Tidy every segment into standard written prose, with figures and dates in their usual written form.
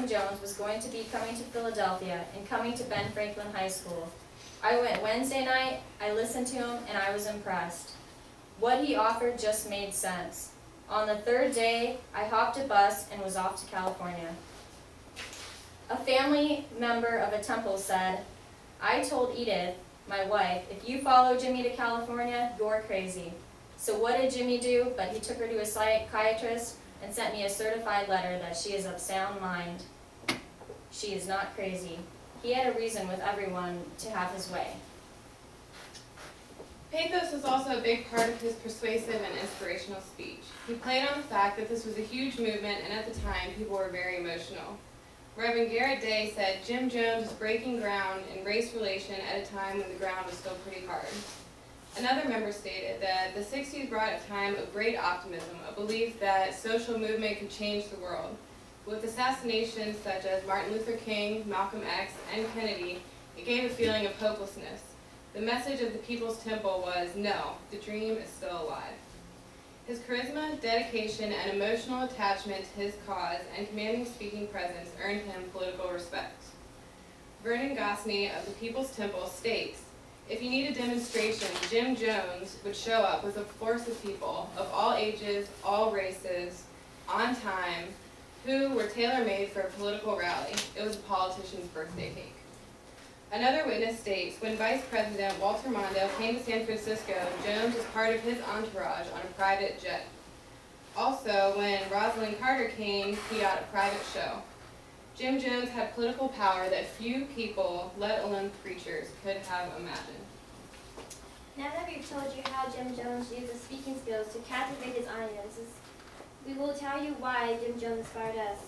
Jim Jones was going to be coming to Philadelphia and coming to Ben Franklin High School. I went Wednesday night, I listened to him, and I was impressed. What he offered just made sense. On the third day, I hopped a bus and was off to California. A family member of a temple said, I told Edith, my wife, if you follow Jimmy to California, you're crazy. So what did Jimmy do? But he took her to a psychiatrist and sent me a certified letter that she is of sound mind. She is not crazy. He had a reason with everyone to have his way. Pathos was also a big part of his persuasive and inspirational speech. He played on the fact that this was a huge movement, and at the time, people were very emotional. Reverend Garrett Day said Jim Jones was breaking ground in race relation at a time when the ground was still pretty hard. Another member stated that the 60s brought a time of great optimism, a belief that social movement could change the world. With assassinations such as Martin Luther King, Malcolm X, and Kennedy, it gave a feeling of hopelessness. The message of the People's Temple was, no, the dream is still alive. His charisma, dedication, and emotional attachment to his cause and commanding speaking presence earned him political respect. Vernon Gosney of the People's Temple states, if you need a demonstration, Jim Jones would show up with a force of people of all ages, all races, on time, who were tailor-made for a political rally. It was a politician's birthday cake. Another witness states, when Vice President Walter Mondale came to San Francisco, Jones was part of his entourage on a private jet. Also, when Rosalind Carter came, he got a private show. Jim Jones had political power that few people, let alone preachers, could have imagined. Now that we've told you how Jim Jones used his speaking skills to captivate his audiences, we will tell you why Jim Jones inspired us.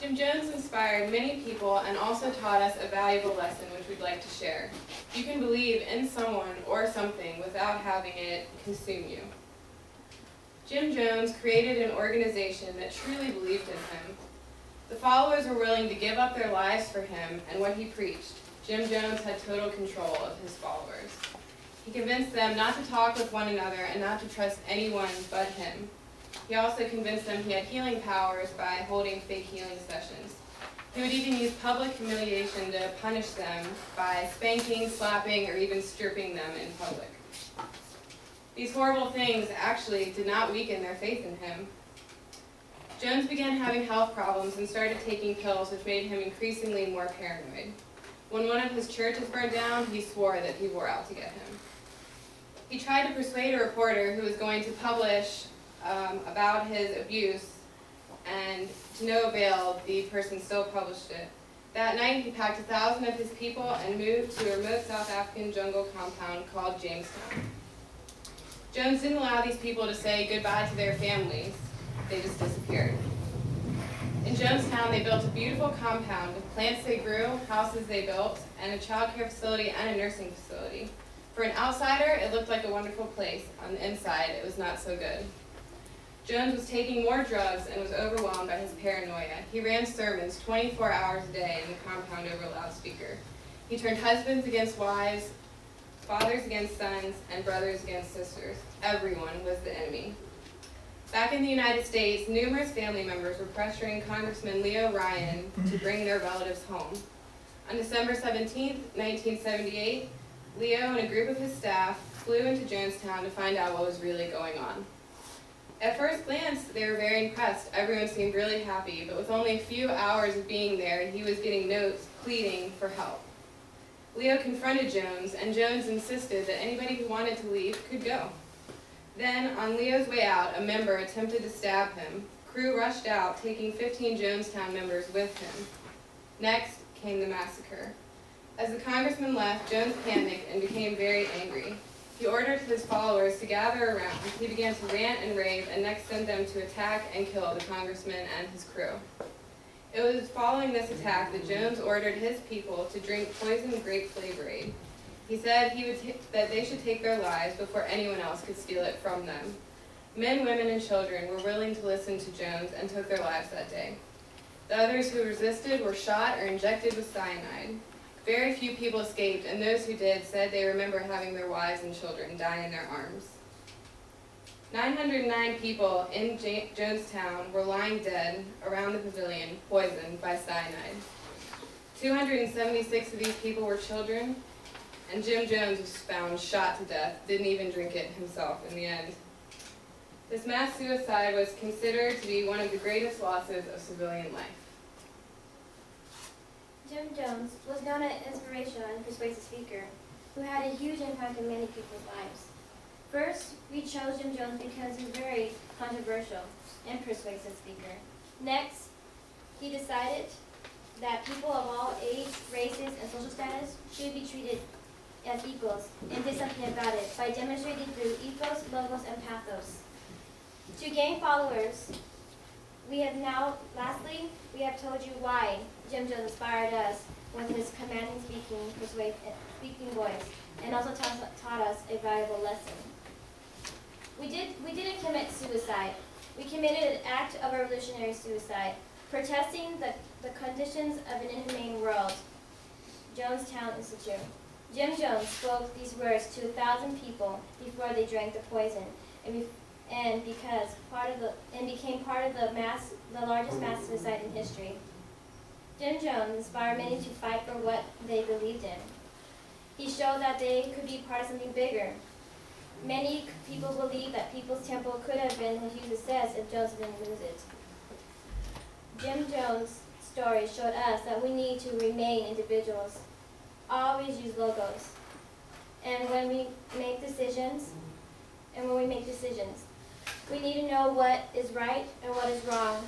Jim Jones inspired many people and also taught us a valuable lesson which we'd like to share. You can believe in someone or something without having it consume you. Jim Jones created an organization that truly believed in him. The followers were willing to give up their lives for him and what he preached. Jim Jones had total control of his followers. He convinced them not to talk with one another and not to trust anyone but him. He also convinced them he had healing powers by holding fake healing sessions. He would even use public humiliation to punish them by spanking, slapping, or even stripping them in public. These horrible things actually did not weaken their faith in him. Jones began having health problems and started taking pills, which made him increasingly more paranoid. When one of his churches burned down, he swore that people were out to get him. He tried to persuade a reporter who was going to publish about his abuse, and to no avail, the person still published it. That night, he packed 1,000 of his people and moved to a remote South African jungle compound called Jamestown. Jones didn't allow these people to say goodbye to their families. They just disappeared. In Jonestown, they built a beautiful compound with plants they grew, houses they built, and a child care facility and a nursing facility. For an outsider, it looked like a wonderful place. On the inside, it was not so good. Jones was taking more drugs and was overwhelmed by his paranoia. He ran sermons 24 hours a day in the compound over a loudspeaker. He turned husbands against wives, fathers against sons, and brothers against sisters. Everyone was the enemy. Back in the United States, numerous family members were pressuring Congressman Leo Ryan to bring their relatives home. On December 17, 1978, Leo and a group of his staff flew into Jonestown to find out what was really going on. At first glance, they were very impressed. Everyone seemed really happy, but with only a few hours of being there, he was getting notes pleading for help. Leo confronted Jones, and Jones insisted that anybody who wanted to leave could go. Then, on Leo's way out, a member attempted to stab him. Crew rushed out, taking 15 Jonestown members with him. Next came the massacre. As the congressman left, Jones panicked and became very angry. He ordered his followers to gather around. He began to rant and rave, and next sent them to attack and kill the congressman and his crew. It was following this attack that Jones ordered his people to drink poisoned grape flavor aid. He said that they should take their lives before anyone else could steal it from them. Men, women, and children were willing to listen to Jones and took their lives that day. The others who resisted were shot or injected with cyanide. Very few people escaped, and those who did said they remember having their wives and children die in their arms. 909 people in Jonestown were lying dead around the pavilion, poisoned by cyanide. 276 of these people were children, and Jim Jones was found shot to death, didn't even drink it himself in the end. This mass suicide was considered to be one of the greatest losses of civilian life. Jim Jones was known as an inspirational and persuasive speaker who had a huge impact on many people's lives. First, we chose Jim Jones because he was very controversial and persuasive speaker. Next, he decided that people of all age, races, and social status should be treated as equals and did something about it by demonstrating through ethos, logos, and pathos. To gain followers, lastly, we have told you why Jim Jones inspired us with his commanding speaking voice, and also taught us a valuable lesson. We didn't commit suicide. We committed an act of revolutionary suicide, protesting the conditions of an inhumane world. Jonestown Institute. Jim Jones spoke these words to 1,000 people before they drank the poison, and became part of the largest mass suicide in history. Jim Jones inspired many to fight for what they believed in. He showed that they could be part of something bigger. Many people believe that People's Temple could have been what Jesus says if Jones didn't lose it. Jim Jones' story showed us that we need to remain individuals. Always use logos. And when we make decisions, we need to know what is right and what is wrong.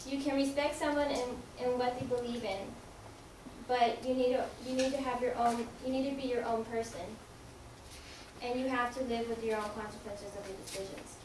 You can respect someone in what they believe in, but you need to have your own. You need to be your own person, and you have to live with your own consequences of your decisions.